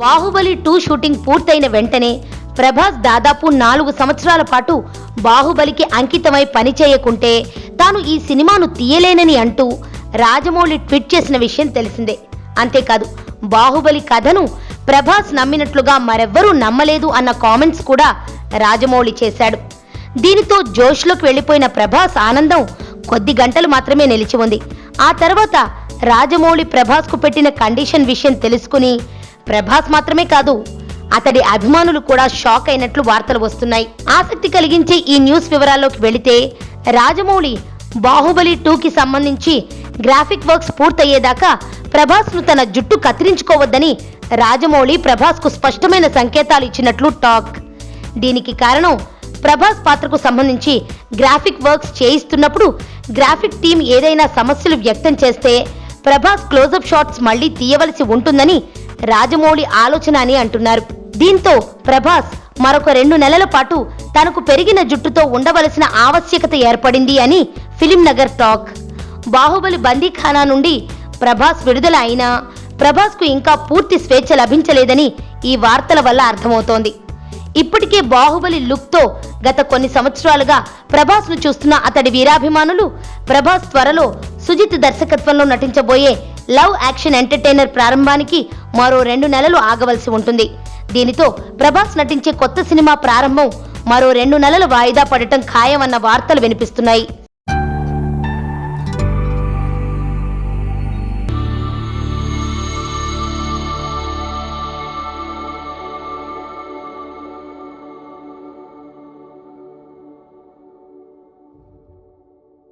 Baahubali 2 shooting పూర్తయిన వెంటనే ప్రభాస్ దాదాపు 4 సంవత్సరాల పాటు బాహుబలికి అంకితమై పనిచేయకుంటే తాను ఈ సినిమాను తీయలేనని అంటూ రాజమౌళి ట్వీట్ చేసిన విషయం తెలిసిందే. అంతేకాదు, బాహుబలి కథను ప్రభాస్ నమ్మినట్లుగా మరెవ్వరూ నమ్మలేదు అన్న కామెంట్స్ కూడా రాజమౌళి చేశాడు. దీనితో జోష్లోకి వెళ్లిపోయిన ప్రభాస్ ఆనందం కొద్ది గంటలు మాత్రమే నిలిచి ఉంది. ఆ తర్వాత రాజమౌళి ప్రభాస్కు పెట్టిన కండిషన్ విషయం తెలుసుకుని ప్రభాస్ మాత్రమే కాదు, అతడి అభిమానులు కూడా షాక్ అయినట్లు వార్తలు వస్తున్నాయి. ఆసక్తి కలిగించే ఈ న్యూస్ వివరాల్లోకి వెళితే, రాజమౌళి బాహుబలి 2కి సంబంధించి గ్రాఫిక్ వర్క్స్ పూర్తయ్యేదాకా ప్రభాస్ను తన జుట్టు కత్తిరించుకోవద్దని రాజమౌళి ప్రభాస్కు స్పష్టమైన సంకేతాలు ఇచ్చినట్లు టాక్. దీనికి కారణం, ప్రభాస్ పాత్రకు సంబంధించి గ్రాఫిక్ వర్క్స్ చేయిస్తున్నప్పుడు గ్రాఫిక్ టీం ఏదైనా సమస్యలు వ్యక్తం చేస్తే ప్రభాస్ క్లోజప్ షాట్స్ మళ్లీ తీయవలసి ఉంటుందని రాజమౌళి ఆలోచన అని అంటున్నారు. దీంతో ప్రభాస్ మరొక 2 నెలల పాటు తనకు పెరిగిన జుట్టుతో ఉండవలసిన ఆవశ్యకత ఏర్పడింది అని ఫిలిం నగర్ టాక్. బాహుబలి బందీఖానా నుండి ప్రభాస్ విడుదల అయినా ప్రభాస్కు ఇంకా పూర్తి స్వేచ్ఛ లభించలేదని ఈ వార్తల వల్ల అర్థమవుతోంది. ఇప్పటికే బాహుబలి లుక్తో గత కొన్ని సంవత్సరాలుగా ప్రభాస్ను చూస్తున్న అతడి వీరాభిమానులు ప్రభాస్ త్వరలో సుజిత్ దర్శకత్వంలో నటించబోయే లవ్ యాక్షన్ ఎంటర్టైనర్ ప్రారంభానికి మరో 2 నెలలు ఆగవలసి ఉంటుంది. దీనితో ప్రభాస్ నటించే కొత్త సినిమా ప్రారంభం మరో 2 నెలలు వాయిదా పడటం ఖాయమన్న వార్తలు వినిపిస్తున్నాయి.